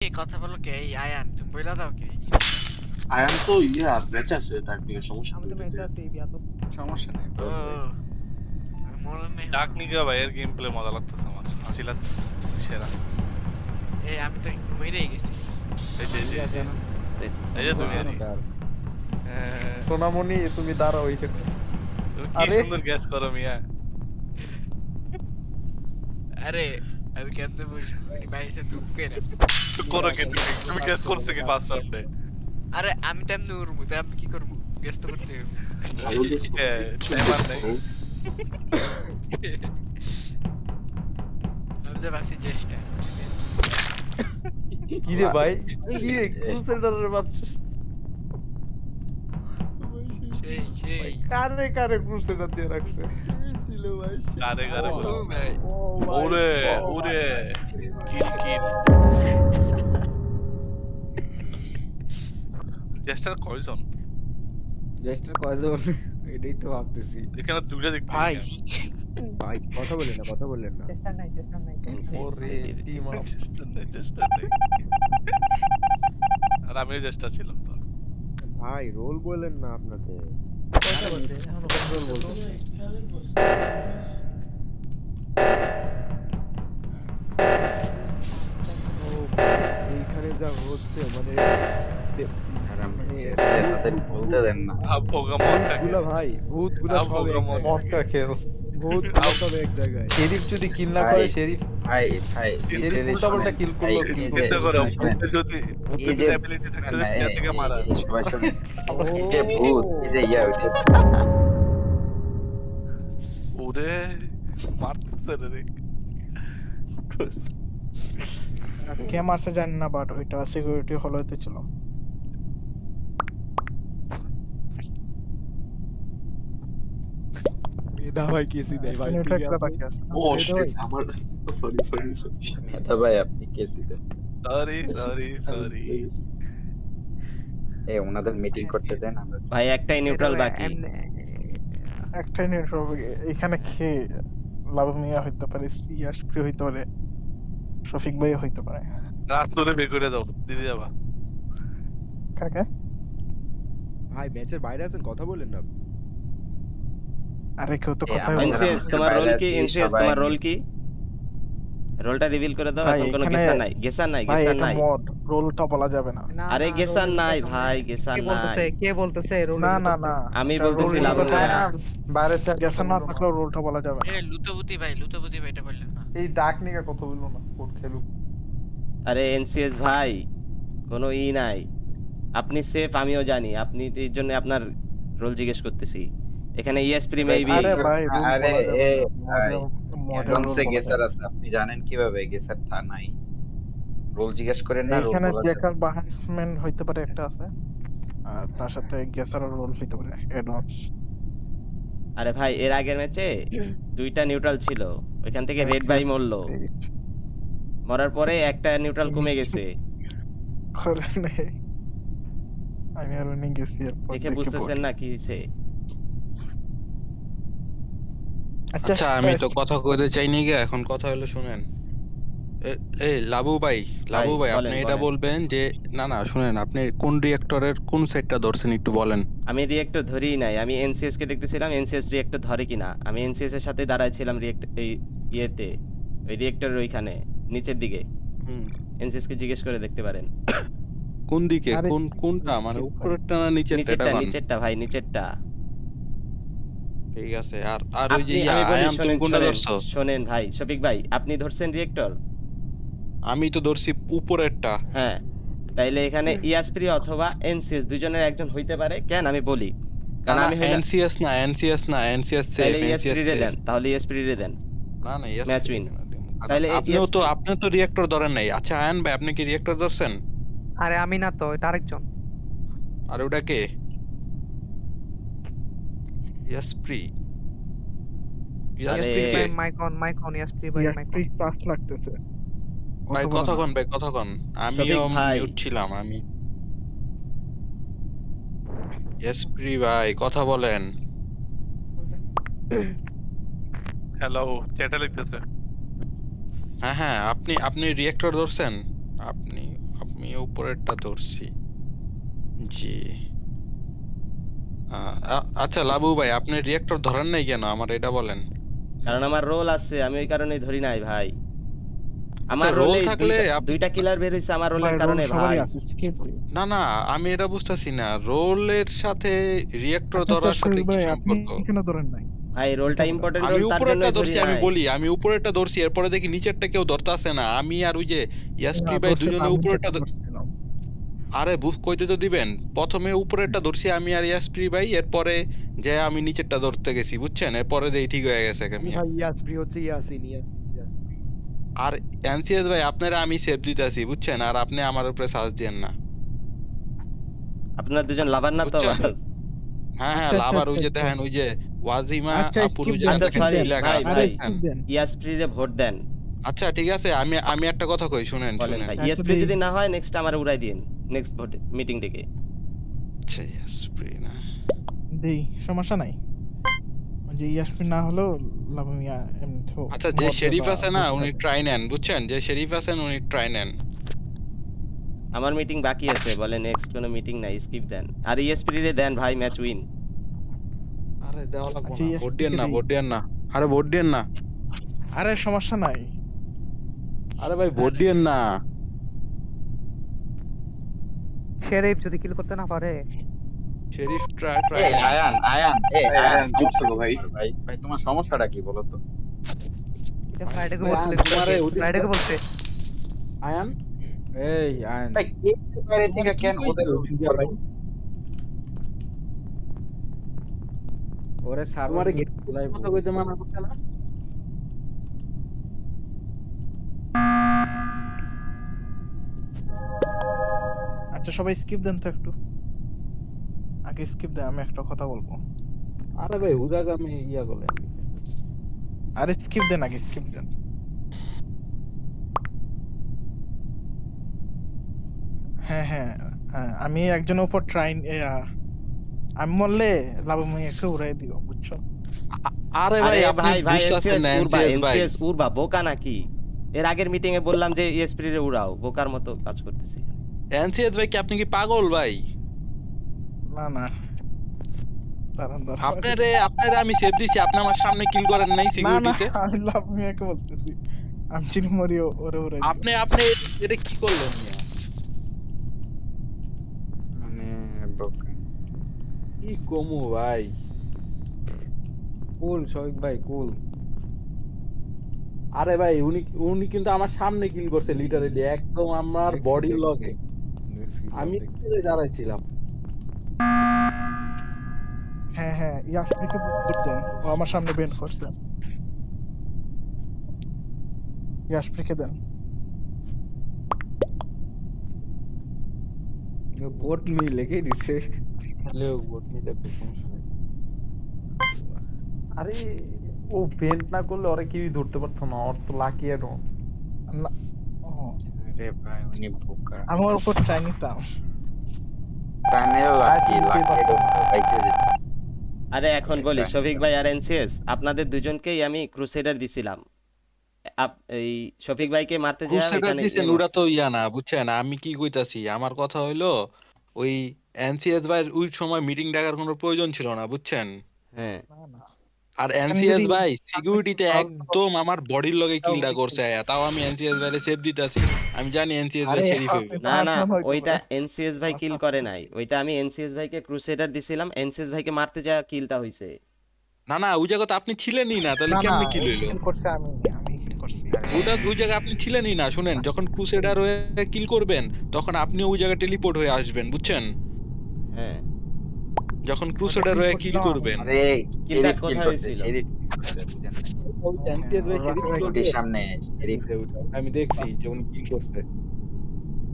এই কথা বলো কে? এই আয়ান তুমি বইলা দাও কে? আয়ান তো ম্যাচ আছে তার নিয়ে সমস্যা আমি তো নেই ম্যাচে আছি বিয়াদব। সমস্যা নেই ও মনে নেই ডাক নিগা ভাই এর গেম প্লে মজা লাগতেছে আমার হাসি লাগতেছে সেরা এই আমি তো মরেই গেছি। এই যে এই যে তুমি সোনামণি তুমি দাঁড়াও এখানে। তুমি কি আরে সুন্দর গ্যাস করো মিয়া আরে আমি কেমনে বসবো? উনি বাইরে ঢুকে না। করো কি তুমি গ্যাস করছো কি ফার্স্ট রাউন্ডে আরে আমি তো এমনি উড়বো, তো আমি কি করবো? গেস তো করতে হবে। ভালো গেস টাইমার নাই আমি যে বাসি চেষ্টা। কি রে ভাই, কি রে ক্রুসেডারের বাচ্চা, সেই কারে কারে ক্রুসেডার দিয়ে রাখছে। কারে কারে ও বলো ভাই ওরে ওরে কিল কিল চেষ্টার কয়জন জেস্টার কয়জন এটাই তো ভাবতেছি। এখানে দুইটা দিক ভাই ভাই কথা বললেন না চেষ্টা নাই ওরে টিম আপ। চেষ্টা নেই আর আমিও চেষ্টা ছিলাম তো ভাই রোল বলেন না আপনাদের রোল বলতেছে ও এইখানে যা হচ্ছে মানে ভূতগুলা ভাই ভূতগুলা সব এক জায়গায়। মক্কা খেল। ভূতগুলা সব এক জায়গায় শেরিফ যদি কিল না করে, শেরিফ উল্টা পাল্টা কিল করলো, কিল চিন্তা করো করলো। যদি অ্যাবিলিটি থাকতে পেয়ার থেকে মারা ওরে মারতেছে রে কে মারছে জানি না, বাট ওইটা সিকিউরিটি হল হইতে ছিল। মেধা ভাই কেসি দেয় ভাই এটা একটা বাকি আছে। ও শিট আমার সরি ভাই আপনি কে দিতেন? সরি ওনাদের মিটিং করতে দেন আমরা ভাই একটাই নিউট্রাল বাকি। একটাই নিয়ে এখানে খে লাভ মিয়া হইতে পারে, ইয়াসপ্রি হইতে পারে, শফিক ভাই হইতে পারে। রাত করে বের করে দাও দিদি যাবা কাকে? ভাই ম্যাচের বাইরে আছেন কথা বলেন না আরে কেউ তো কথা আমরা- বলে না। এনসিএস তোমার রোল কি? এনসিএস সবাই তোমার রোল কি? রোলটা রিভিল করে দাও। ভাই, এখন কোনো এখানে- গেসার নাই ভাই গেসার এটা নাই। মড, রোলটা বলা যাবে না। আরে গেসার নাই ভাই, গেসার নাই। কে বলতেছে রোল? না না না, আমি এটা বলতেছি রোল লাভ বলা যায় না। বাইরে গেছে না থাকলেও রোলটা বলা যাবে না। এ লুতবুতি ভাই এটা বললেন না। এই ডাক নিয়ে কথা বললো না, কোড খেলুক। আরে এনসিএস ভাই কোনো নাই। আপনি সেফ আমিও জানি, আপনি এই জন্য আপনার রোল জিজ্ঞেস করতেছি। এখানে ইএসপি মেবি আরে ভাই রোল আরে বলা যাবে এ না। মডেল রোল বলা গেসার যাবে আছে আপনি জানেন কিভাবে গেসার তা নাই রোল জিজ্ঞেস করেন না। না রোল এখানে বলা যাবে। জেকার বাহাসম্যান হইতে পারে একটা আছে, আর তার সাথে গেসার রোল হইতে পারে অ্যাডভান্স। আরে ভাই এর আগের ম্যাচে দুইটা নিউট্রাল ছিল, ওইখান থেকে রেড বাই মরলো, মরার পরে একটা নিউট্রাল কমে গেছে। করে নেই, আমি আর উনি গেছি এরপর দেখে দেখে বুঝতেছেন পড়ি। না কি হয়েছে। আচ্ছা আমি তো কথা কইতে চাইনি গে, এখন কথা হলো শুনেন। এই লাবু ভাই বলেন, আপনি এটা বলেন। বলবেন যে না শুনেন, আপনি কোন রিঅ্যাক্টরের কোন সাইডটা ধরছেন একটু বলেন। আমি রিয়েক্টর ধরিই নাই, আমি এনসিএস কে দেখতেছিলাম এনসিএস রিয়েক্টর ধরে কিনা। আমি এনসিএস এর সাথে দাঁড়াইছিলাম এই ইয়েতে, ওই রিয়েক্টরের ওইখানে নিচের দিকে। হুম, এনসিএস কে জিজ্ঞেস করে দেখতে পারেন। কোন দিকে আরে কোনটা মানে উপরেরটা না নিচেরটা এটা কোন? নিচেরটা ভাই, নিচেরটা। ঠিক আছে। আর ওই যে আমি বলি, আয়াম তুমি কোনটা শোনেন ধরছো? শোনেন ভাই, শফিক ভাই আপনি ধরছেন রিয়েক্টর। আমি তো ধরছি উপরেরটা। হ্যাঁ, তাইলে এখানে ইয়াসপ্রি অথবা এনসিএস দুইজনের একজন হইতে পারে। কেন আমি বলি, কারণ আমি হইলাম এনসিএস না সেফ, তাইলে এনসিএস ইএসপি রে দেন, সেফ। তাহলে ইএসপি রে দেন। না ম্যাচ উইন। তাহলে তাইলে আপনিও তো রিঅ্যাক্টর ধরেন নাই। আচ্ছা আয়ান ভাই আপনি কি রিঅ্যাক্টর ধরছেন? আরে আমি না তো, এটা আরেকজন। আর ওটা কে? ইয়াসপ্রি আরে কে? মাইকন এসপি ভাই মাইকন। ইয়াসপ্রি পাস লাগতেছে। ভাই কথা বলো না। কতক্ষণ আমিও শফিক ভাই। মিউট ছিলাম আমি। ইয়াসপ্রি ভাই কথা বলেন। হ্যালো চ্যাটে লিখতেছে হ্যাঁ আপনি রিঅ্যাক্টর ধরছেন? আপনি আমি উপরেরটা ধরছি। জি। আচ্ছা লাবু ভাই, আপনি রিয়েক্টর ধরেন নাই কেন? আমার এটা বলেন। কারণ আমার রোল আছে, আমি ওই কারণেই ধরি নাই ভাই। আচ্ছা, আমার রোল রোলে থাকলে দুইটা কিলার বের হইছে আমার ভাই রোলের রোল কারণে সবারই ভাই। আছে, স্কিপ দিই। না না, আমি এটা বুঝতেছি না, রোলের সাথে রিয়েক্টর আচ্ছা ধরার সাথে শরীফ কি ভাই আপনি সম্পর্ক? কেন ধরেন নাই? ভাই রোলটা এটা বলেন। ইম্পর্টেন্ট আমি রোল, তার উপরেরটা জন্যই ধরি ধরছি, আমি নাই। বলি আমি উপরেরটা ধরছি, এরপরে দেখি নিচেরটা কেউ ধরতাছে না। আমি আর ওই যে ইয়াসপ্রি না, ভাই ধরছে দুজনে না, আমি উপরেরটা চেষ্টা করছিলাম। আরে বুঝ কইতে তো দিবেন। প্রথমে উপরেরটা ধরছি আমি আর ইয়াসপ্রি ভাই, এরপরে যে আমি নিচেরটা ধরতে গেছি, বুঝছেন? এরপরে দেই ঠিক হয়ে গেছে মিয়া। ভাই ইয়াসপ্রি হচ্ছে ইয়াসিন ইয়াসপ্রি। আর এনসিএস ভাই আপনারা আমি সেভ দিতেছি, বুঝছেন? আর আপনি আমার উপরে সার্চ দিয়েন না, আপনারা দুজন লাভার না তো বুঝছেন? আবার? হ্যাঁ হ্যাঁ, আচ্ছা, লাভ। আচ্ছা, আর ওই যে আচ্ছা, দেখেন ওই যে ওয়াজিমা আচ্ছা, আপুর skip ওই যে দেন, আচ্ছা দেখেন skip কি সরি দেন। লেখা ভাই আছে, আরে ভাই, দেখছেন? skip দেন। ইয়াসপ্রিরে ভোট দেন। আচ্ছা ঠিক আছে, আমি একটা কথা কই, শুনেন বলেন শুনেন। ভাই, আচ্ছা, ইয়াসপ্রি দেই। যদি না হয় নেক্সট আমার উড়াই দিন, নেক্সট ভোট মিটিং ডেকে। আচ্ছা ইয়াসপ্রি না, দেই, সমস্যা নাই। ওই যে ইয়াসমিন না হলেও লাভমিয়া এমনিতেও আচ্ছা যে ভোট শেরিফ দেবা, আছে না ভোট উনি দেবে। ট্রাই নেন, বুঝছেন? যে শেরিফ আছেন উনি ট্রাই নেন। আমার মিটিং বাকি আছে, বলে নেক্সট কোনো মিটিং নাই, স্কিপ দেন। আর ইএসপি রে দেন ভাই, ম্যাচ উইন। আরে দেওয়া লাগবে আচ্ছা, না, ESP ভোট দিয়েন কে না, দেই। ভোট দিয়েন না, আরে ভোট দিয়েন না, আরে সমস্যা নাই। আরে ভাই ভোট দিয়েন না। শেরিফ যদি কিল করতে না পারে, শেরিফ ট্রাই এই আয়ান আয়ান এই এই আয়ান আয়ান, চুপ থাকো ভাই। ভাই ভাই তোমার সমস্যাটা কি বলো তো? এটা ফ্রাইডেকে ভাই, বলছে, তোমারে ওদিকে- ফ্রাইডেকে বলছে। আয়ান এই আয়ন ভাই কে বাইরে থেকে কেন ওদের ভাই? ওরে সার্ভার তোমারে লাইভ কথা কইতে মানা করতে না। আচ্ছা সবাই স্কিপ দেন তো একটু। আগে স্কিপ দেন, আমি একটা কথা বলবো। আরে ভাই হুদাগামে ইয়া করলেন। আরে স্কিপ দেন, আগে স্কিপ দেন। হ্যাঁ হ্যাঁ হ্যাঁ, আমি একজনের উপর আমি মরলে লাভমিয়াকে উড়াই দিও, বুঝছো? আরে ভাই আরে আপনি ভাই ভাই, বুঝতাছেন না, উড়বা, এনসিএস ভাই। উড়বা, বোকা নাকি? এর আগের মিটিং এ বললাম যে ইএসপি রে উড়াও, বোকার মতো কাজ করতেছি। এনসিএস ভাই কি আপনি কি পাগল ভাই? না না, দাঁড়ান দাঁড়ান। আপনারে আমি সেভ দিছি, আপনি আমার সামনে কিল করেন নাই না না, সিকিউরিটিতে। আমি লাভমিয়াকে বলতেছি। আমি যদি মরি ওরে উড়াই দিও। আপনি এটা কি করলেন মিয়া? মানে বোকা। কি কমু ভাই? কুল শফিক ভাই কুল। আরে ভাই উনি কিন্তু আমার সামনে কিল করছে, লিটারালি একদম আমার দেখছি, বডি দেখছি, লগে। দেখছি, আমি দেখছি। দাঁড়াইছিলাম। হ্যাঁ হ্যাঁ, ইয়াসমিনকে ভোট দেন, ও আমার সামনে বেন করছে। ইয়াসমিনকে দেন। ভোট লিখে দিছে। হ্যালো ভোট নিতে তো সমস্যা নেই। আরে ও ভেন্ট না করলে ওরা কেউই ধরতে পারতো না, ওর তো লাকি এরো। না, ও, আরে ভাই উনি বোকা। আমি ওর উপর ট্রাই নিতাম। প্যানেল লাকি লাকি বাইকে যেত। আরে এখন বলি আচ্ছা। শফিক ভাই আর এনসিএস, আপনাদের দুজনকেই আমি ক্রুসেডার দিছিলাম। এই শফিক ভাইকে মারতে যাওয়া ক্রুসেডার এখানে দিছেন ওরা তো ইয়া না, বুঝছেন? আমি কি কইতাছি, আমার কথা হইলো ওই এনসিএস ভাই ওই সময় মিটিং ডাকার কোনো প্রয়োজন ছিল না, বুঝছেন? হ্যাঁ না না, আর আমি এনসিএস যদি- ভাই সিকিউরিটিতে আমি- একদম আমার বডির লগে কিলটা আমি- করছে, তাও আমি এনসিএস ভাইরে সেভ দিতাছি। আমি জানি এনসিএস ভাই আরে শেরিফ হইবে। আপনি- না না, আসলাম হয়তো ওইটা বা। এনসিএস ভাই কিল আচ্ছা, করে আচ্ছা। নাই, ওইটা আমি এনসিএস ভাইকে ক্রুসেডার দিছিলাম, এনসিএস ভাইকে মারতে যাওয়া কিলটা হইছে। না না, ওই জায়গা তো আপনি ছিলেনই না, তাহলে না না, কেমনে কিল হইলো? কিল করছে আমি কিল করছি। ওই জায়গা আপনি ছিলেনই না। শুনেন, যখন ক্রুসেডার হয়ে কিল করবেন তখন আপনি ওই জায়গায় টেলিপোর্ট হয়ে আসবেন, বুঝছেন? হ্যাঁ যখন ক্রুসেডার হয়ে কিল করবেন আরে কিলটা শেরিফ কিল কোথায় করছে হয়েছিল? শেরিফ বুঝেন নাই? ওই এনসিএস ভাই ওরা শেরিফ সবাই কিল ওটির করছে। সামনে শেরিফ আমি দেখছি যে উনি কিল করছে।